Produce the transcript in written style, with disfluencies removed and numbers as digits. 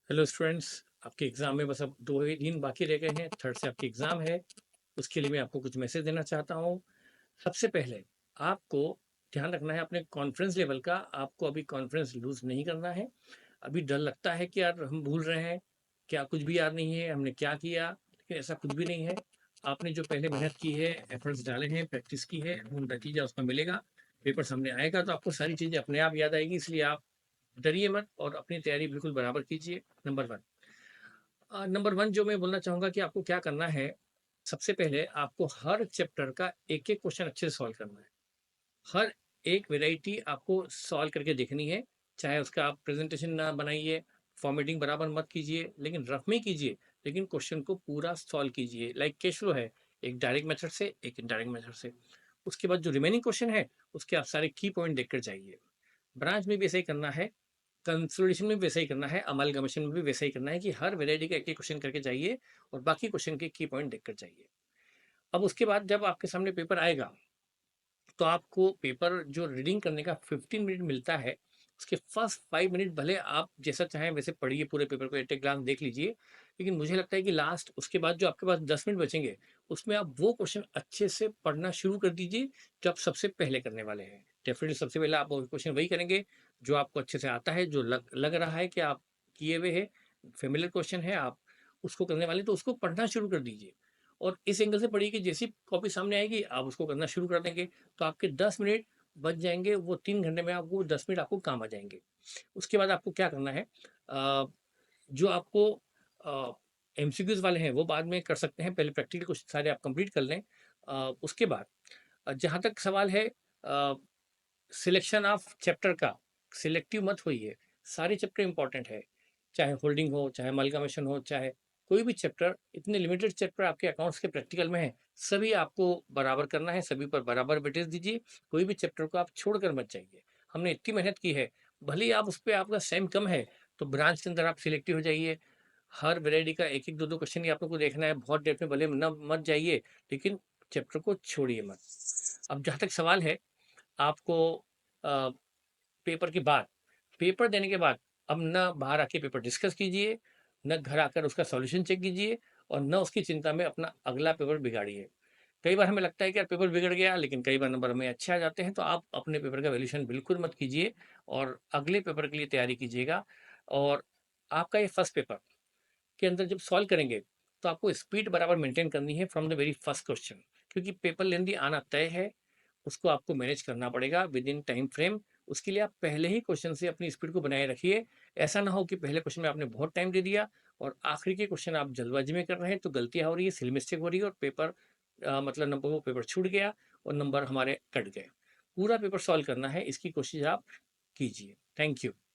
Hello students. आपके exam में बस अब 2 ही दिन बाकी रह गए हैं, थर्ड से आपकी एग्ज़ाम है। उसके लिए मैं आपको कुछ मैसेज देना चाहता हूँ। सबसे पहले आपको ध्यान रखना है अपने कॉन्फिडेंस लेवल का। आपको अभी कॉन्फिडेंस लूज़ नहीं करना है। अभी डर लगता है कि यार हम भूल रहे हैं, क्या कुछ भी याद नहीं है, हमने क्या किया? लेकिन ऐसा कुछ भी नहीं है। आपने जो पहले मेहनत की है, एफर्ट्स डाले हैं, प्रैक्टिस की है, वो नतीजा उसका मिलेगा। पेपर सामने आएगा तो आपको सारी चीज़ें अपने आप याद आएगी, इसलिए आप डरिए मत और अपनी तैयारी बिल्कुल बराबर कीजिए। नंबर 1। नंबर 1 जो मैं बोलना चाहूँगा कि आपको क्या करना है, सबसे पहले आपको हर चैप्टर का एक-एक क्वेश्चन अच्छे से सॉल्व करना है। हर एक वैरायटी आपको सॉल्व करके देखनी है, चाहे उसका आप प्रेज़ेंटेशन ना बनाइए, फॉर्मेटिंग बराबर मत कीजिए, लेकिन रफ में कीजिए, लेकिन क्वेश्चन को पूरा सॉल्व कीजिए। लाइक कैश फ्लो है, एक डायरेक्ट मेथड से, एक इनडायरेक्ट मेथड से। उसके बाद जो रिमेनिंग क्वेश्चन है, उसके आप सारे की पॉइंट देखकर जाइए। ब्रांच में भी ऐसा ही करना है, कंसोलिडेशन में भी वैसा ही करना है, अमालगमेशन में भी वैसा ही करना है कि हर वैरायटी का एक-एक क्वेश्चन करके जाइए और बाकी क्वेश्चन के की पॉइंट देखकर जाइए। अब उसके बाद जब आपके सामने पेपर आएगा, तो आपको पेपर जो रीडिंग करने का 15 मिनट मिलता है, उसके फर्स्ट 5 मिनट भले आप जैसा चाहें वैसे पढ़िए, पूरे पेपर को एट ए ग्लांस देख लीजिए। लेकिन मुझे लगता है कि लास्ट उसके बाद जो आपके पास 10 मिनट बचेंगे, उसमें आप वो क्वेश्चन अच्छे से पढ़ना शुरू कर दीजिए, जो आप सबसे पहले करने वाले हैं। डेफ़िनिटली सबसे पहले आप वो क्वेश्चन वही करेंगे, जो आपको अच्छे से आता है, जो लग लग रहा है कि आप किए हुए हैं, फ़ैमिलियर क्वेश्चन है, आप उसको करने वाले हैं, तो उसको पढ़ना शुरू कर दीजिए। और इस एंगल से पढ़िए कि जैसी कॉपी सामने आएगी, आप उसको करना शुरू कर देंगे। तो आपके 10 मिनट बच जाएँगे, वो 3 घंटे में आपको 10 मिनट आपको काम आ जाएँगे। उसके बाद आपको क्या करना है, जो आपको एमसीक्यूज़ वाले हैं, वो बाद में कर सकते हैं, पहले प्रैक्टिकल कुछ सारे आप कंप्लीट कर लें। उसके बाद जहाँ तक सवाल है सिलेक्शन ऑफ चैप्टर का, सिलेक्टिव मत होइए, सारे चैप्टर इंपॉर्टेंट है, चाहे होल्डिंग हो, चाहे अमाल्गमेशन हो, चाहे कोई भी चैप्टर, इतने लिमिटेड चैप्टर आपके अकाउंट्स के प्रैक्टिकल में है, सभी आपको बराबर करना है, सभी पर बराबर वेटेज दीजिए, कोई भी चैप्टर को आप छोड़कर मत जाइए। हमने इतनी मेहनत की है, भले ही आप उस पे आपका सेम कम है, तो ब्रांच के अंदर आप सिलेक्टिव हो जाइए। हर वैरायटी का एक-एक, दो-दो क्वेश्चन ही आप लोग को देखना है, बहुत डेप्थ में भले ना मत जाइए, लेकिन चैप्टर को छोड़िए मत। अब जहाँ तक सवाल है आपको अ, पेपर के बाद, पेपर देने के बाद अब ना बाहर आके पेपर डिस्कस कीजिए, ना घर आकर उसका सॉल्यूशन चेक कीजिए और ना उसकी चिंता में अपना अगला पेपर बिगाड़िए। कई बार हमें लगता है कि यार पेपर बिगड़ गया, लेकिन कई बार नंबर हमें अच्छे आ जाते हैं, तो आप अपने पेपर का वैल्यूएशन बिल्कुल मत कीजिए और अगले पेपर के लिए तैयारी कीजिएगा। और आपका ये फर्स्ट पेपर के अंदर जब सॉल्व करेंगे, तो आपको स्पीड बराबर मेंटेन करनी है from the very first question, क्योंकि पेपर लेंदी आना तय है, उसको आपको मैनेज करना पड़ेगा विद इन टाइम फ्रेम। उसके लिए आप पहले ही क्वेश्चन से अपनी स्पीड को बनाए रखिए। ऐसा ना हो कि पहले क्वेश्चन में आपने बहुत टाइम दे दिया और आखिरी के क्वेश्चन आप जल्दबाजी में कर रहे हैं, तो गलतियाँ हो रही है, सिली मिस्टेक हो रही है और पेपर मतलब नंबर, वो पेपर छूट गया और नंबर हमारे कट गए। पूरा पेपर सॉल्व करना है, इसकी कोशिश आप कीजिए। Thank you.